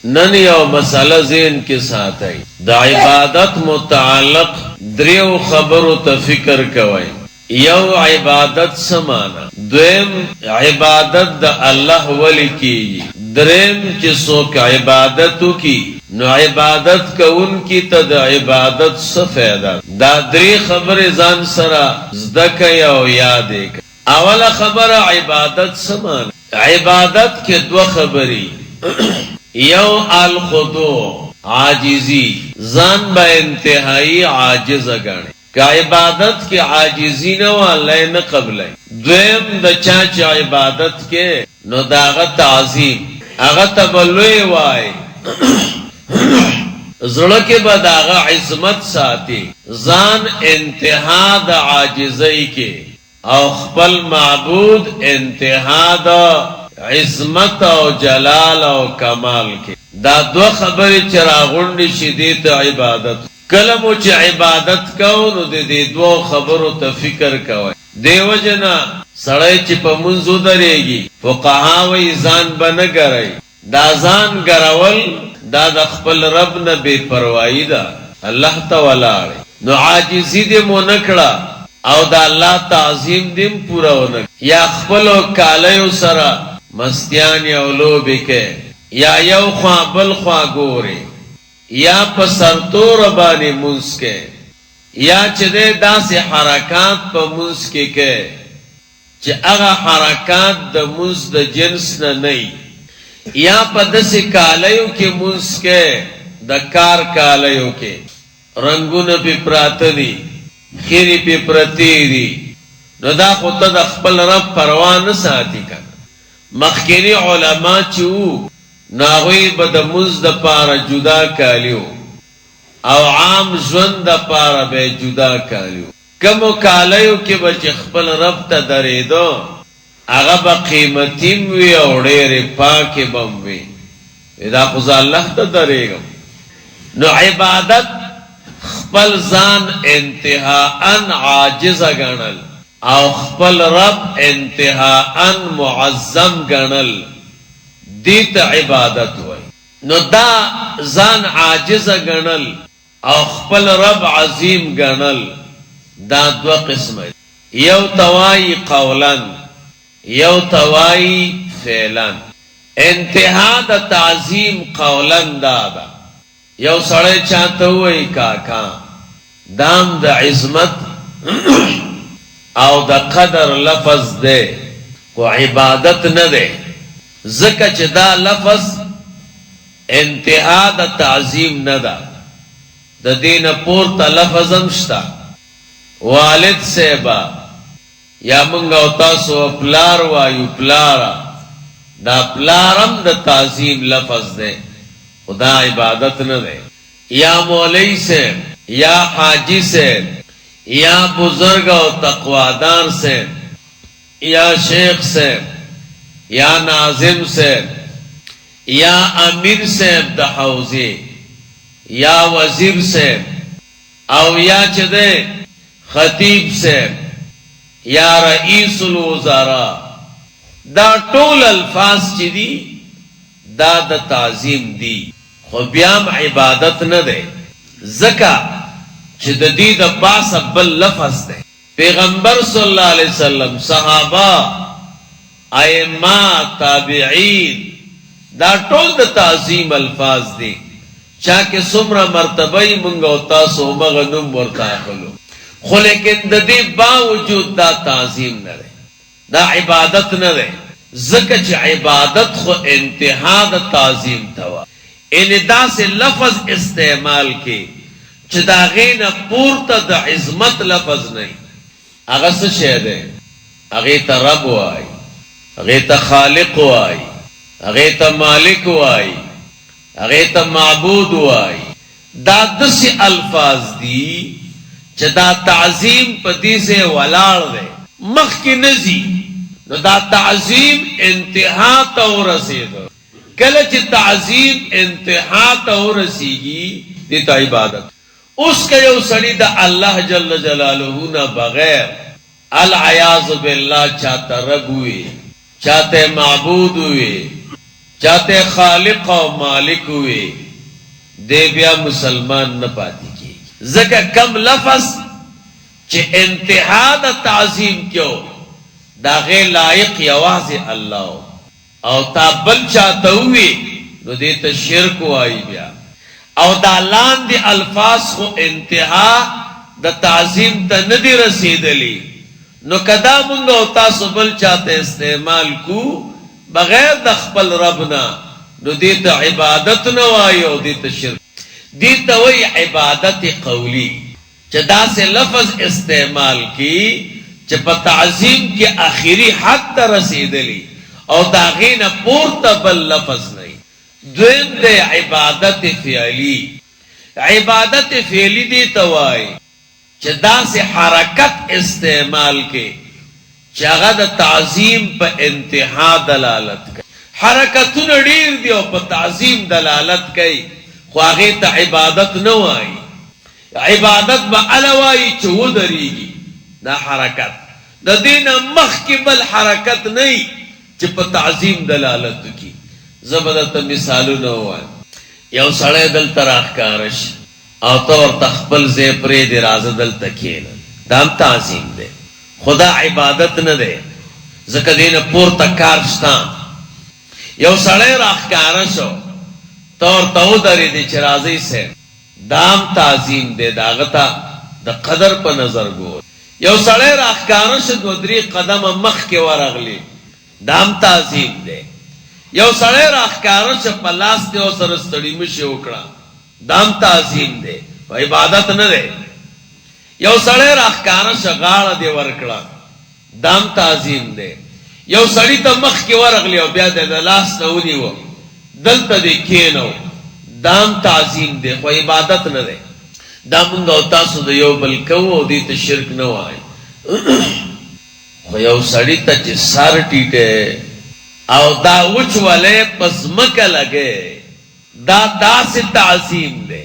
नन यौ मसला ज़हन के साथ आई द इबादत मुताल्लिक द्रियो खबरो त फिक्र कवई। यौ इबादत समाना, द्वेम इबादत द अल्लाह वली की, द्रेम जिसो का इबादतों की न इबादत का उनकी तद इबादत सफेदा दादरी खबर जान सरा ज़दक यौ याद एक। अवला खबर इबादत समान, इबादत के दो खबरी यौ अल खुदो आजिजी जान बा इंतहाई आजिज अगणे का इबादत के आजिजी न वाले न कबल द्वेम द चाचा इबादत के नो दागत आजीम अगत बलुए वाय जड़ के बदागा इस्मत साथी जान इंतहा द आजिज़ई के और खपल माबूद इंतहा द इस्मत और जलाल और कमाल के दा दो खबर चरागुंड शिदीत इबादत कलम उच इबादत कौन दे दो खबरों त फिक्र कव देवजना सड़े चिप मुंजू दरेगी फुकहा वही जान बन गरई दाजान गरावल दा दखपल रब न बेपरवाही दा अल्लाह तवालाड़े नो आजिज़ी दे मोनकड़ा और दा अल्लाह ताज़ीम दिम पूरा होना या खपलो कालयो सरा मस्तियान या उलोबे के या यौ ख्वा बल ख्वा गोरे या पसरतो रबानी मुंसके या चदे दा से हरकात प मुंसके के च अगा हरकात द मुंस द जिन्स न नहीं या पद से कालयों के मुंसके द कार कालयों के रंगुन पे प्रातनी खीरी पे प्रतीरी नदा खुद अखपल रब परवान साथी का मखकिनी उलमा चू नागोई बद मुंस द पारा जुदा कालियो और आम जन द पारा बे जुदा कालियो कमो कालयों के बच अखपल रब त दरे दो आगा बा कीमतीम वी औड़ेरे पाके बम्वे इदा खुजा अल्लाह त दरेगा नो इबादत खपल जान इंतहा अन आजिज गणल और खपल रब इंतहा अन मुअज्जम गणल दीत इबादत हुई नो दा जान आजिज गणल और खपल रब अजीम गणल दा दो किस्म यौ तवाई कौलन यौ तवाई फेलन इंतहा द ताजीम कौलन दादा यौ सड़े चाहते हुए काका दाम द इज्मत और द कदर लफज दे को इबादत न दे ज़कच दा लफज इंतहा द ताजीम न दा द दीन पूर्ता लफजम शता वालिद से बा या मंगा तासो प्लार वायु प्लारा दा प्लारम द ताजीम लफज दे खुदा इबादत न दे या मौलई से या हाजी से या बुजुर्ग और तकवादार से या शेख से या नाजिम से या अमीर से द हौजी या वजीर से और या चदे खतीब से या रईसुल वज़ारा दा टोल अल्फाज चिदी दा द ताजीम दी खुब्याम इबादत न दे ज़का चिदी द पास अब्बल लफज दे पैगंबर सल्लल्लाहु अलैहि वसल्लम सहाबा आइम्मा ताबिईन दा टोल द ताजीम अल्फाज दी चाके सुमरा मर्तबई मुंगा तासो मगनुम वरता खलो खो लेकिन दे बावजूद दा ताजीम न दे दा इबादत न दे ज़कच इबादत खो इंतहा द ताजीम तवा इन दा से लफज इस्तेमाल के चदागे न पूर्ता द इज़्मत लफज नहीं अगस शेद है अगे त रब आई अगे त खालिक आई अगे त मालिक आई अगे त माबूद आई दाद से अल्फाज दी चदा ताजीम पति से वलाड़ दे मख की नजी न दा ताजीम इंतहा तो रसीद कल च ताजीम इंतहा तो रसीगी देता इबादत उसके जो सड़ी दा अल्लाह जल्ल जलालहू ना बगैर अल अयाज़ बिल्लाह चाहता रब हुए चाहते माबूद हुए چاہتے خالق او مالک ہوئے دے بیا مسلمان نہ پاتی کی زکا کم لفظ چه انتہا دا تعظیم کیو دا غیر لائق یواز اللہ او تا بل چاہتا ہوئے نو دیتا شرک وائی بیا او دا لان دی الفاظ خو انتہا دا تعظیم تا ندی رسیدلی نو کدا منگا تاسو بل چاہتا استعمال کو بغیر دا خپل ربنا نو دیتا عبادت نوائی او دیتا شرک دیتا وی عبادت قولی چدا سے لفظ استعمال کی چپا تعظیم کی آخری حد تا رسیدلی او داغین پورتا بل لفظ نہیں دویم دے عبادت فعلی عبادت فعلی دی توائی چدا سے حرکت استعمال کے چاگا دا تعظیم پا انتہا دلالت کئی حرکتون ڈیر دیو پا تعظیم دلالت کئی خواہی تا عبادت نوائی عبادت با علوائی چو دریگی دا حرکت دا دین مخ کی بل حرکت نہیں چی پا تعظیم دلالت کی زبدت مثالو نوائی یو سڑے دل تراخ کارش او طور تخبل زیپری دی راز دل تکین دام تعظیم دے خدا عبادت نہ دے زکا دین پور تکارشتان یو سڑے راخ کارشو طور تو داری دی چرازی سے دام تعظیم دے داغتا دا قدر پا نظر گو یو سڑے راخ کارش دو دری قدم مخ کے ورغلی دام تعظیم دے یو سڑے راخ کارش پا لاس دے او سرستڑی مشی اکڑا دام تعظیم دے و عبادت نہ دے یو سڑے راخ کارش غاڑ دے ورکڑا دام تعظیم دے یو سڑی تا مخ کے ورغلی او بیا دے دا لاس نونی و دلتا دے کینو دام تعظیم دے خو عبادت نہ دے دامنگا او تاسو دا یو بلکو او دیتا شرک نو آئی خو یو سڑی تا چی سار ٹیٹے او دا وچ والے پس مکہ لگے دا سے تعظیم دے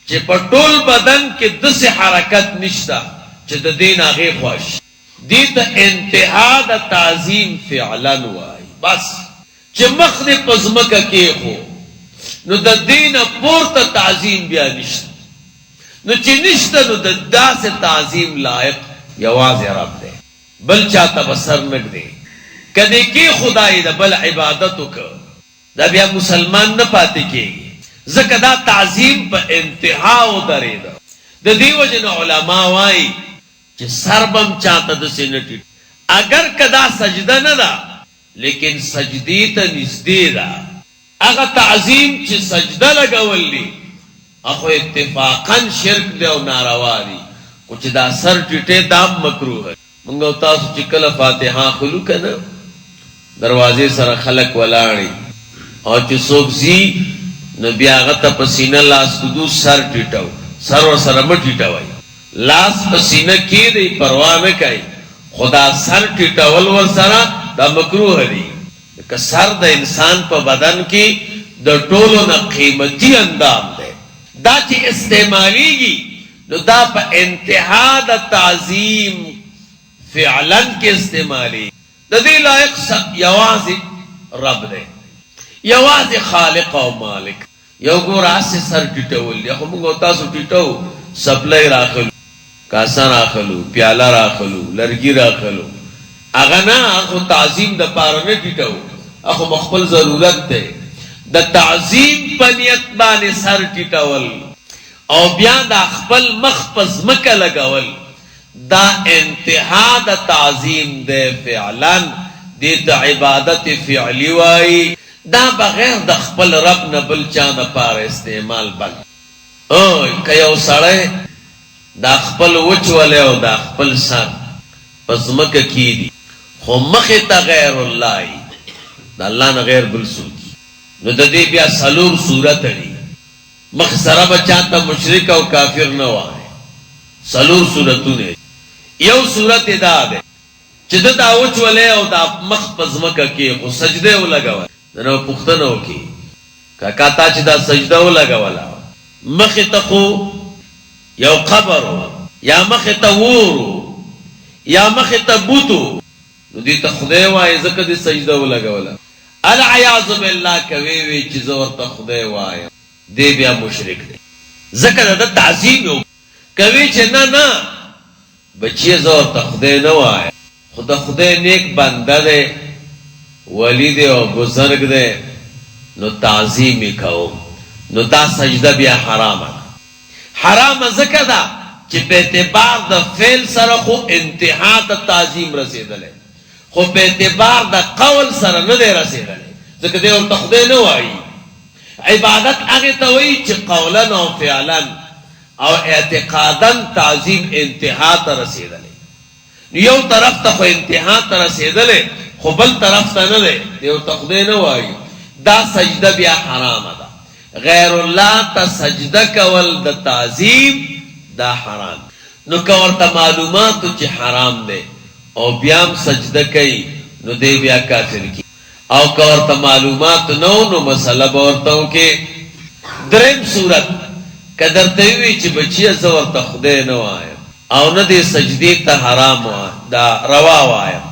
چی پا طول بدن کے دس حرکت نشتا چی دا دین آگے خوش دیتا انتہا دا تعظیم فعلن وائی بس چی مخد پس مکہ کے خو نو دا دین پورتا تعظیم بیا نشتا نو چی نشتا نو دا سے تعظیم لائق یواز رب دے بل چاہتا بسر نک دے کدے کی خدای دا بل عبادتو کا دا بیا مسلمان نہ پاتے کی گی زکا دا تعظیم پا انتہاو دارے دا دیو جن علماء وائی چی سربم چاہتا دا سے نٹی اگر کدا سجدہ نہ دا لیکن سجدی تا نزدی دا اگر تعظیم چی سجدہ لگول لی اخو اتفاقاً شرک دے و ناروا دی کچھ دا سر ٹیٹے دام مکروح ہے منگو تاسو چکل فاتحہ خلو کنا دروازے سر خلق ولانی اور چی سوک زی نبی آغتا پسینہ لاس کدو سر ٹیٹاو سر و سر مٹیٹاوائی لاس پسینہ کی دی پروانہ کئی خدا سر ٹیٹاول ور سرا دا مکروح دی کہ سر دا انسان پا بدن کی دا ٹولو نا قیمتی اندام دے دا چی استعمالی گی نو دا پا انتہا دا تعظیم فعلن کے استعمالی دا دی لائق یواز رب دے یواز خالق و مالک یو گو راس سے سر ٹیٹاول دی اخو منگو تاسو ٹیٹاو سپلائی راخلو کاسا راخلو پیالہ راخلو لرگی راخلو اغنا اخو تعظیم دا پارنے ٹیٹاو اخو مخبل ضرورت دے دا تعظیم پنیت بانے سر ٹیٹاول او بیا دا خپل مخپز مکہ لگاول دا انتہا دا تعظیم دے فعلن دیتا عبادت فعلی وائی دا بغیر دا خپل رب نبل چاند پار استعمال بل کئیو سڑے دا خپل وچ والے او دا خپل سر پس مکہ کی دی خو مختا غیر اللہ دا اللہ نا غیر بلسو کی نو دا دی بیا سلور صورت دی مخ سرا بچاتا مشرک او کافر نو آئے سلور صورتو نے یو صورت دا دے چیدہ دا وچ والے او دا مخ پس مکہ کی خو سجدے او لگا نو پختنو کی کاتا چیدہ سجدہ او لگا والا مخ تخو یو قبر یا مخ تورو یا مخ تبوتو نو دیتا خدای وائی زکر دی سجدہ او لگا والا العیاذ بالله کوي وی چې زه ورته خدای وایم دی بیا مشرک دی ځکه د تعظیم یو کوي چې نه بچی زه ورته خدای نه وایم خو د خدای نیک بنده دی ولی دی او بزرگ دی نو تعظیم یې کوم نو دا سجده بیا حرامه حرامه ځکه ده چې په اعتبار د فعل سره خو انتها ته تعظیم رسېدلی خو په اعتبار د قول سره نه دی رسېدلی ځکه دی ورته خدای نه وایي عبادت هغې ته وایي چې قولا او فعلا او اعتقادا تعظیم انتها ته رسېدلی نو یو طرف ته خو انتها ته رسېدلی خو بل طرف ته نه دی دی ورته خدای نه وایي دا سجده بیا حرامه ده غیر الله ته سجده کول د تعظیم دا حرام نو که ورته معلوماتو چې حرام دی او بیا هم سجده کوي نو دی بیا کافر کی او که ورته معلومات نو مسله به ورته وکړي دریم صورت که درته وي چې بچیه زه ورته خدای نه وایم او نه دې سجدې ته حرام دا روا وایم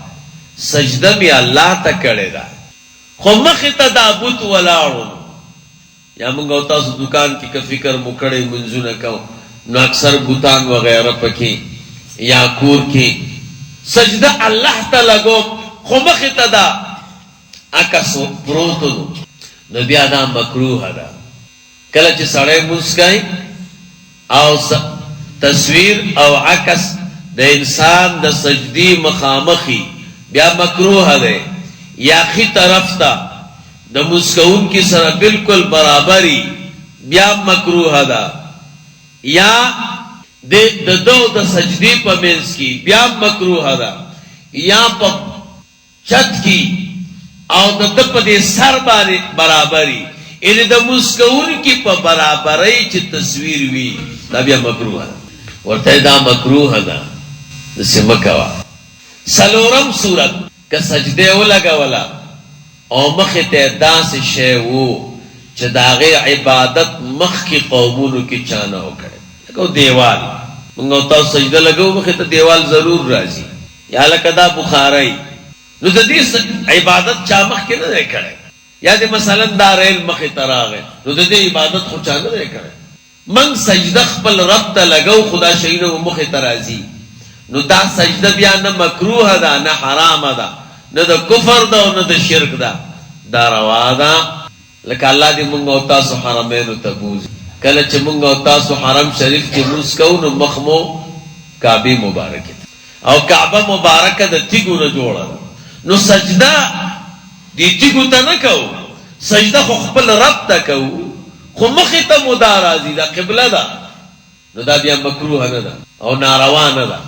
سجده مې الله ته کړې ده خو مخې ته دا بت ولاړو یا موږ او تاسو دکان کې که فکر مو کړی منځونه کوو نو اکثر بوتان وغیرہ پکې یا کور کې سجده الله ته لګو خو مخې ته دا عکس پروتو نو بیا دا مکروه ده کله چې سړی مونځ کوي او تصویر او عکس د انسان د سجدې مخامخي بیا مکروه ده یا خي طرف ته د مونځ کوونکي سره بالکل برابري بیا مکروه ده یا د دو د سجدې په منځ کې بیا مکروه ده یا په چت کې او د په دې سر باندې برابري ان د مسکون کی په برابرۍ چې تصویر وي دا بیا مکروه ده ورته دا مکروه ده د سمکوا سلورم صورت که سجده ولګولا او مخ ته داس شی وو چې داغه عبادت مخ کی قومونو کې چانه وکړي لکه دیوال موږ تاسو سجده لګو مخ ته دیوال ضرور راځي یا لکه دا بخاری نو د دې عبادت چا مخ کې نه کړي یا دې مثلا دا ریل مخ ته راغی نو د دې عبادت خو چا نه کړي من سجده خپل رب ته لګو خدا شینه مخ ته راځي نو دا سجده بیا نه مکروه ده نه حرام ده نه د کفر ده او نه د شرک ده دا روا ده لکه الله دې مونږ او تاسو حرمینو ته بوځي کله چې مونږ او تاسو حرم شریف کې مونږ کوو نو مخ مو کعبه مبارکه او کعبه مبارکه د تیګو نه جوړه ده نو سجده دی تیګو ته نه کوو سجده خو خپل رب ته کوو خو مخې ته مو دا راځي دا قبله ده نو دا بیا مکروه نه ده او ناروا نه ده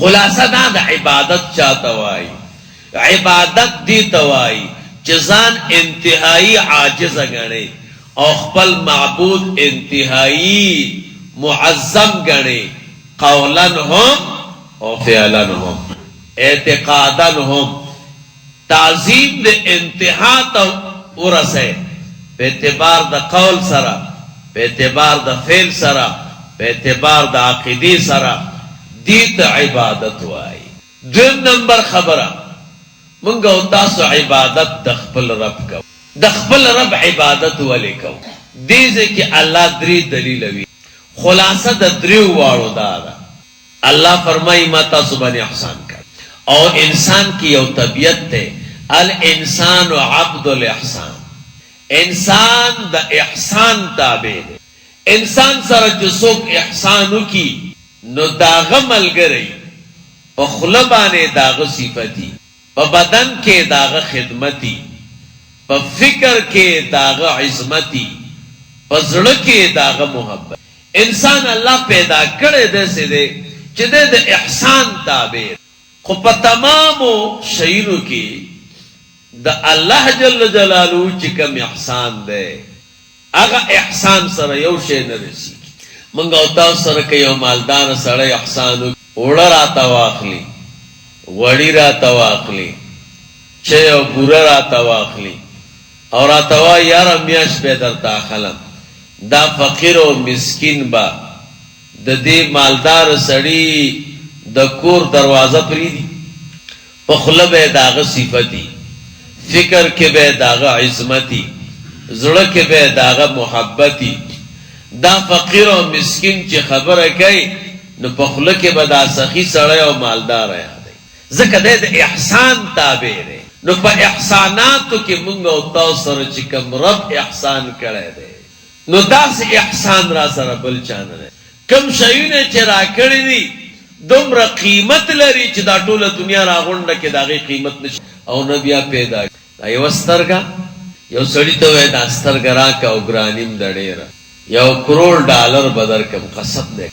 خلاصه دا د عبادت چاته وایي عبادت دی ته وایي چې ځان انتهایی عاجزه ګڼي او خپل معبود انتهایی معظم ګڼي قولا هم او فعلا هم اعتقادا هم تعظیم د انتها ته ورسه په اعتبار د قول سره په اعتبار د فعل سره په اعتبار د عقیدې سره دې ته عبادت وایي دویم نمبر خبره مونږ او تاسو عبادت د خپل رب کوو د خپل رب عبادت ولې کوو دې ځکه الله درې دلیل وی خلاصه د دریو واړو دا ده الله فرمایي ما تاسو باندې احسان کړ او انسان کی یو طبیعت ته الانسان عبد الاحسان انسان د احسان تابع دی انسان سره چې څوک احسان وکي نو داغه ملګری په خوله باندې داغه صفتی په بدن کې داغه خدمتي په فکر کې داغه عظمتي په زړه کې داغه محبت انسان الله پیدا کړی دی سده چې د احسان تابع خو په تمامو شیانو کې د الله جل جلاله چې کوم احسان دی هغه احسان سره یو شی نه رسی منګ او تاسو سره کې یو مالدار سره احسان وړه راته واخلي وړي راته واخلي چې یو ګوره راته واخلي او راته وایي یاره میاش به درته اخلم دا فقیر او مسکین با د دې مالدار سړي د کور دروازه پریدي په خوله به داغه صفتی فکر کې به داغه عظمتي، زړه کې به داغه محبتي. دا فقیر او مسکین چې خبره کوي نو په خوله کې به دا سخي سړی او مالدار یادوي، ځکه دی د احسان تابع دی. نو په احساناتو کې مونږ او تاسو سره چې کوم رب احسان کړی دی نو داسې احسان را سره بل چا نه دی. کوم شیونه چې را کړي دي دومره قیمت لري چې دا ټوله دنیا راغونډه کې د هغې قیمت نشي. او نه بیا پیدا دا یوه سترګه، یو سړي ته وایي دا سترګه راکه او ګرانیم د ډېره، $1 کروڑ به درکم، قسم دی.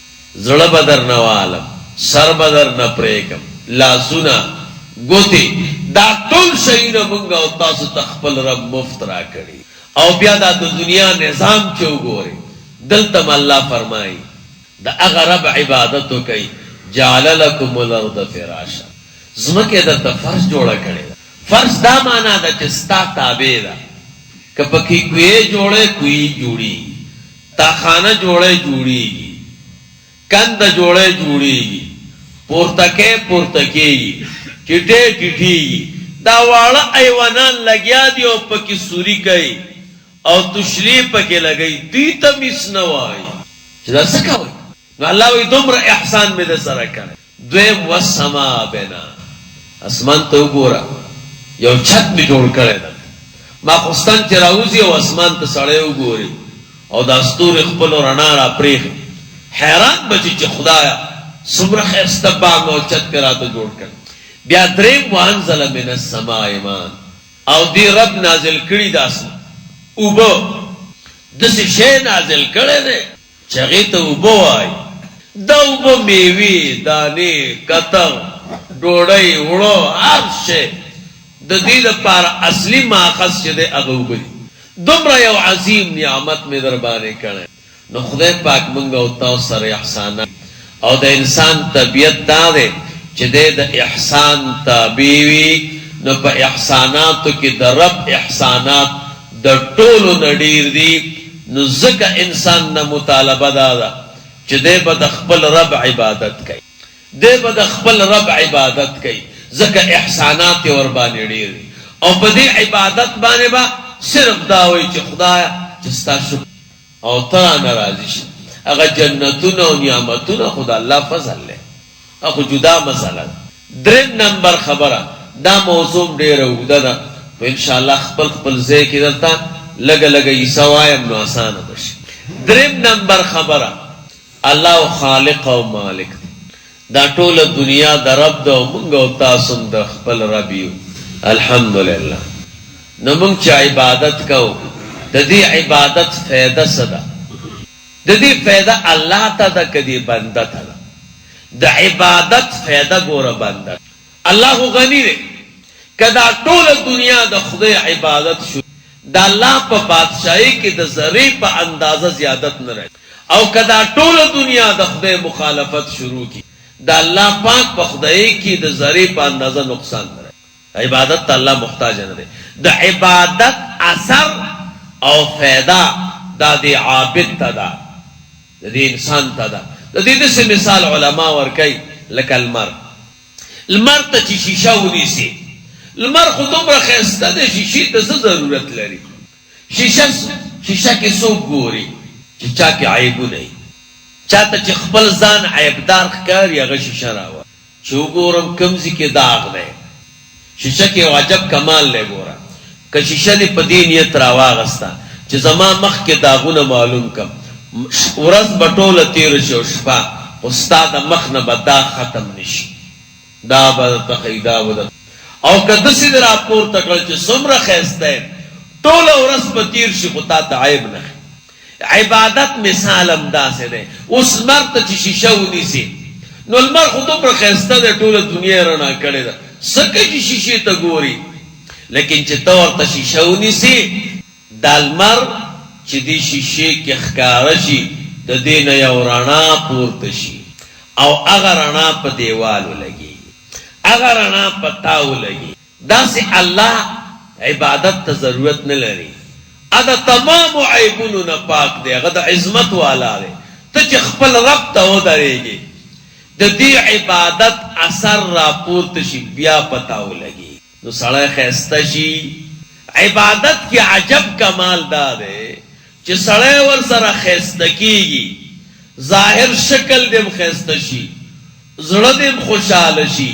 زړه به در نه والم، سر به در نه پرېږدم، لاسونه، ګوتې، دا ټول شیونه مونږ او تاسو ته خپل رب مفت را کړي. او بیا دا د دنیا نظام چې وګورئ دلته م الله فرمایي د هغه رب عبادت وکئ. جعل لکم الارض فراشا، ځمکې درته فرش جوړه کړې ده. فرش دا معنا ده چې ستا تابع ده. که پکې کویې جوړې کویې جوړېږي، تاخانه جوړې جوړېږي، کنده جوړې جوړېږي، پورتکې پورتکېږي، ټیټې ټیټېږي. دا واړه ایوانان لګیا دي او پکې سوري کوي او تشلی پکې لګوي، دوی ته مس نه وایي چې دا څه کوئ. نو الله وایي دومره احسان مې د سره کړی. دویم والسماء بنا، اسمان ته وګوره، یو چھت مې جوړ کړی ده. ماخوستن چې راوځي او اسمان ته سړی وګوري او دا ستوري خپلو رڼا را پرېږي، حیران به چې خدایه څومره ښایسته بام او چھت پې راته جوړ کړی. بیا دریم وانزل من السماء ماء، او دی رب نازل کړي د اسمان اوبه، داسې شی نازل کړی دی چې هغې ته اوبه وایي. دا اوبه میوې، دانې، کتغ، ډوډۍ، وړو، هر شی د دې دپاره اصلي ماخذ چې دی هغه اوبه دي. دومره یو عظیم نعمت مې در باندې کړی. نو خدای پاک مونږ او تاسو سره احسانات، او د انسان طبیعت دا دی چې دی د احسان تابع وي. نو په احساناتو کې د رب احسانات د ټولو نه ډېر دي. نو ځکه انسان نه مطالبه دا ده چې دی به د خپل رب عبادت کوي، دی به د خپل رب عبادت کوي، ځکه احسانات یې ورباندې ډېر دي. او په دې عبادت باندې به صرف دا وایي چې خدایه چې ستا شکر او ته رانه راضي شي. هغه جنتونه او نعمتونه خو د الله فضل دی، هغه جدا مسله ده. دریم نمبر خبره، دا موضوع ډېره اوږده ده، نو انشاءالله خپل خپل ځای کې درته لږه لږه عیسی وایم نو اسانه به شي. دریم نمبر خبره، الله خالق او مالک دی. دا ټوله دنیا د رب ده او مونږ او تاسو هم د خپل رب یو. الحمدلله. نو مونږ چې عبادت کوو د دې عبادت فایده څه ده؟ د دې فایده الله ته ده که دې بنده ته ده؟ د عبادت فایده ګوره بنده. الله خو غني دی، که دا ټوله دنیا د خدای عبادت شو د الله په بادشاهۍ کې د ذرې په اندازه زیادت نه راځي، او که دا ټوله دنیا د خدای مخالفت شروع کی د الله پاک په خدای کې د ذرې په اندازه نقصان نه راځي. عبادت ته الله محتاج نه دی. د عبادت اثر او فایده دا د عابد ته ده، د دې انسان ته ده. د دې داسې مثال علما ورکوي لکه لمر. لمر ته چې شیشه ونیسي، لمر خو دومره ښایسته دی، شیشې ته څه ضرورت لري؟ شیشه کې څوک ګوري چې چا کې عیبونه وي؟ چاته چې خپل ځان عیبدار ښکاري هغه شیشه راوړه چې وګورم کوم ځای کې داغ دی. شیشه کې یو عجب کمال دی. ګوره که شیشه دې په دې نیت راواغسته چې زما مخ کې داغونه معلوم کم، ورځ به ټوله تېره شي او شپه، خو ستا د مخ نه به داغ ختم نشي. دا به درته ښایي، دا به درته. او که داسې دې راپورته کړل چې څومره ښایسته یم، ټوله ورځ به تېر شي خو تا ته عیب نه ښي. عبادت مثال هم داسې دی. اوس لمر ته چې شیشه ونیسي، نو لمر خو دومره ښایسته دی، ټوله دنیا یې رڼا کړې ده، څه کوي چې شیشې ته ګوري؟ لیکن چې ته ورته شیشه ونیسي، دا لمر چې دې شیشې کې ښکاره شي د دې نه یو رڼا پورته شي او هغه رڼا په دیوال ولګي، هغه رڼا په تا ولګي. داسې الله عبادت ته ضرورت نه لري. هغه تمامو عیبونو نه پاک دی، هغه د عظمت والا دی. ته چې خپل رب ته ودرېږي، د دې عبادت اثر راپورته شي، بیا په تا ولګي، نو سړی ښایسته شي، عبادت کی عجب کمال دا دے چې سړی ور سره خیسته کیږي، ظاهر شکل دیم خیسته شي، زړه دیم خوشحاله شي،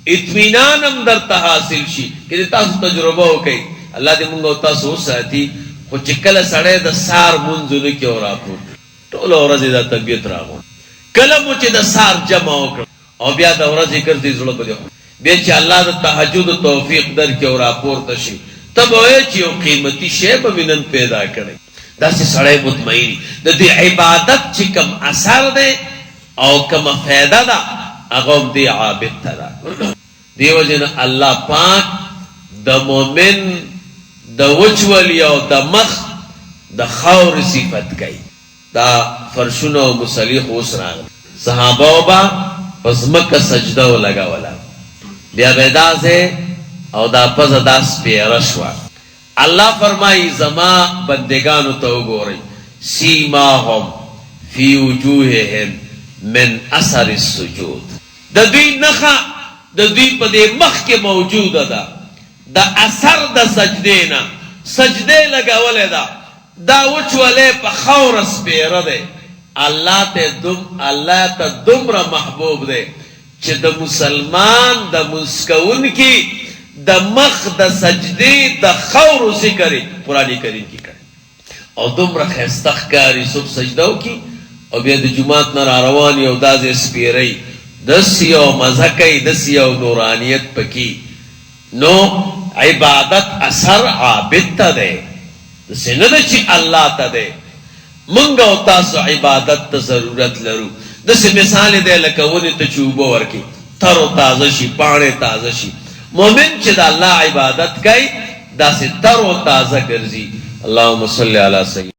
اطمینان هم درته حاصل شي. که تاسو تجربه وکئ، الله دې موږ او تاسو وساتي. خو چې کله سړی د سار مونځونه کې راپور ټوله ورځ دا طبیعت راغون، کله مو چې د سار جمع وکړ او بیا د ورځې ګرځي زړه به بیا چې الله د تهجد توفیق درکړي او راپورته شي، ته به وایې چې یو قیمتي شی به مې نن پیدا کړی. داسې سړی مطمئن د دې عبادت چې کم اثر دی او کومه فایده ده هغه هم دې عابد ته ده. دې وجې نه الله پاک د مؤمن د وچولي او د مخ د خاورې صفت کوي. دا فرشونه او مصلیخ اوس راغلي، صحابه به په ځمکه سجده ولګوله، بیا به داسې او دا پزه دا سپېره شوه. الله فرمایي زما بندگانو ته وګورئ، سیماهم فی وجوههم من اثر السجود. د دوی نښه د دوی په دې مخ کې موجوده ده د اثر د سجدې نه. سجدې لګولې ده، دا وچولې په خاوره سپېره دی. الله ته دومره محبوب دی چې د مسلمان د منځ کوونکي د مخ د سجدې د خاورو ذکر قرآن کریم کې کړی او دومره ښایسته ښکاري. څوک سجده وکړي او بیا د جومات نه را روان یو دا ځای سپېرئ، داسې یو مزه کوي، داسې یو نورانیت پکې. نو عبادت اثر عابد ته دی، داسې نه ده چې الله ته دی. موږ او تاسو عبادت ته ضرورت لرو. داسې مثال دی لکه ونې ته چې اوبه ورکړي، تر و تازه شي، پاڼې تازه شي. مومن چې د الله عبادت کوي داسې تر و تازه ګرځي. اللهم صل علی سیدنا